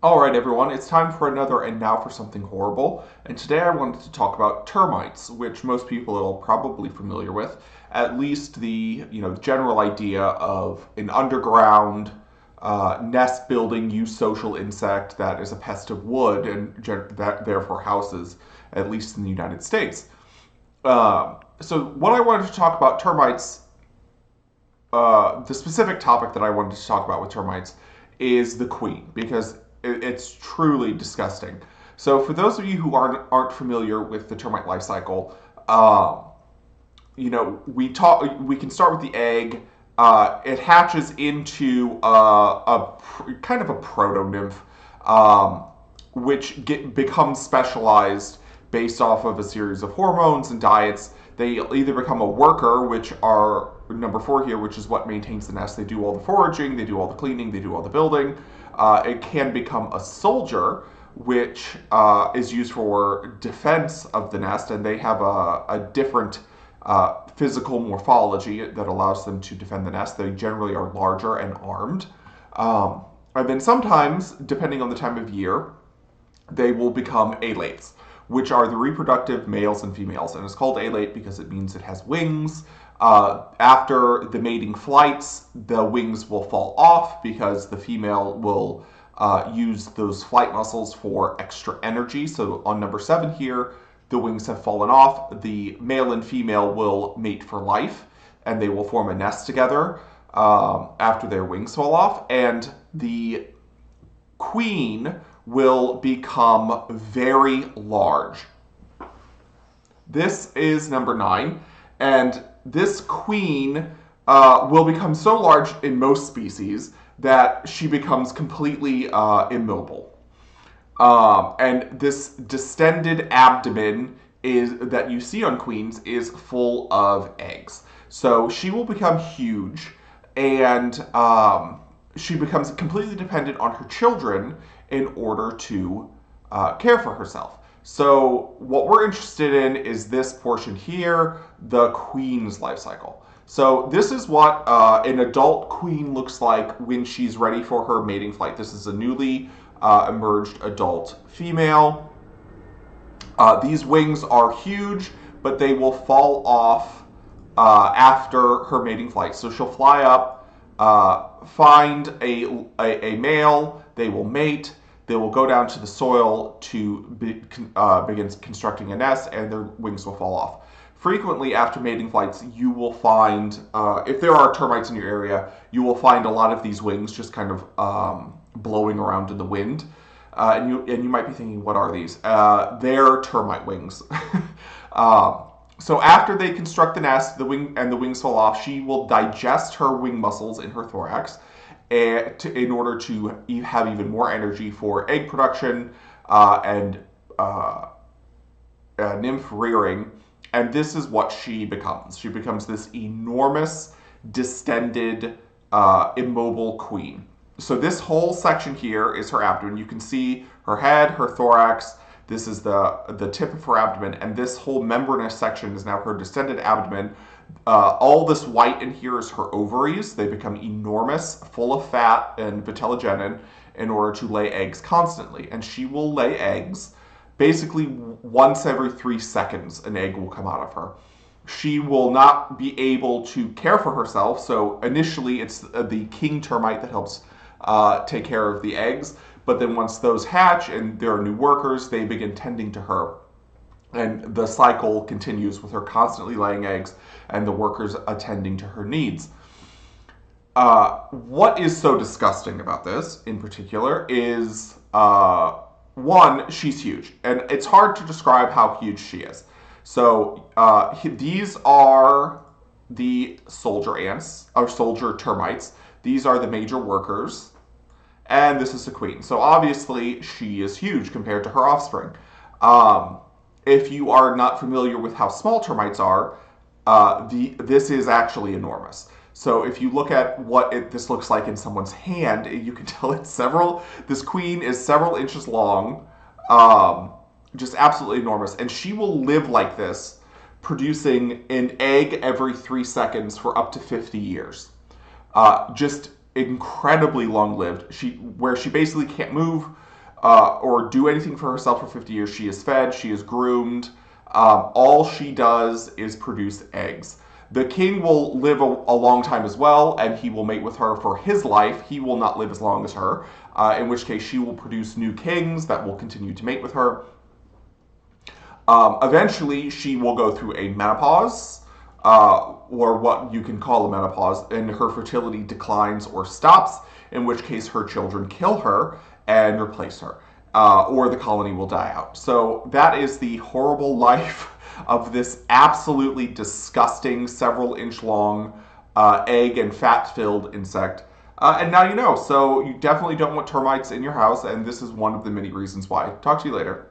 All right, everyone, it's time for another And Now for Something Horrible. And today I wanted to talk about termites, which most people are probably familiar with. At least the general idea of an underground nest building eusocial insect that is a pest of wood and that therefore houses, at least in the United States. So what I wanted to talk about termites, the specific topic that I wanted to talk about with termites is the queen, because it's truly disgusting. So for those of you who aren't familiar with the termite life cycle, we can start with the egg. It hatches into kind of a proto nymph, which becomes specialized based off of a series of hormones and diets. They either become a worker, which are number 4 here, which is what maintains the nest. They do all the foraging, they do all the cleaning, they do all the building. It can become a soldier, which is used for defense of the nest, and they have a different physical morphology that allows them to defend the nest. They generally are larger and armed. And then sometimes, depending on the time of year, they will become alates, which are the reproductive males and females. And it's called alate because it means it has wings. After the mating flights, the wings will fall off because the female will use those flight muscles for extra energy. So on number 7 here, the wings have fallen off. The male and female will mate for life, and they will form a nest together after their wings fall off. And the queen will become very large. This is number 9, and this queen will become so large in most species that she becomes completely immobile. And this distended abdomen that you see on queens is full of eggs. So she will become huge, and she becomes completely dependent on her children in order to care for herself. So what we're interested in is this portion here, the queen's life cycle. So this is what an adult queen looks like when she's ready for her mating flight. This is a newly emerged adult female. These wings are huge, but they will fall off after her mating flight. So she'll fly up, find a male, they will mate, they will go down to the soil to begin constructing a nest, and their wings will fall off. Frequently, after mating flights, you will find, if there are termites in your area, you will find a lot of these wings just kind of blowing around in the wind. And you might be thinking, what are these? They're termite wings. So after they construct the nest, the wings fall off, she will digest her wing muscles in her thorax in order to have even more energy for egg production and nymph rearing. And this is what she becomes. She becomes this enormous, distended, immobile queen. So this whole section here is her abdomen. You can see her head, her thorax. This is the tip of her abdomen, and this whole membranous section is now her distended abdomen. All this white in here is her ovaries. They become enormous, full of fat and vitellogenin in order to lay eggs constantly. And she will lay eggs basically once every 3 seconds. An egg will come out of her. She will not be able to care for herself. So initially it's the king termite that helps take care of the eggs. But then once those hatch and there are new workers, they begin tending to her. And the cycle continues with her constantly laying eggs and the workers attending to her needs. What is so disgusting about this in particular is, one, she's huge. And it's hard to describe how huge she is. So these are the soldier ants, or soldier termites. These are the major workers. And this is the queen. So obviously she is huge compared to her offspring. If you are not familiar with how small termites are, this is actually enormous. So if you look at what this looks like in someone's hand, you can tell this queen is several inches long, just absolutely enormous. And she will live like this, producing an egg every 3 seconds for up to 50 years. Just incredibly long-lived. Where she basically can't move. or do anything for herself for 50 years. She is fed, she is groomed. All she does is produce eggs. The king will live a long time as well, and he will mate with her for his life. He will not live as long as her, in which case she will produce new kings that will continue to mate with her. Eventually, she will go through a menopause, or what you can call a menopause, and her fertility declines or stops, in which case her children kill her and replace her, or the colony will die out. So that is the horrible life of this absolutely disgusting, several-inch long, egg and fat-filled insect. And now you know, so you definitely don't want termites in your house, and this is one of the many reasons why. Talk to you later.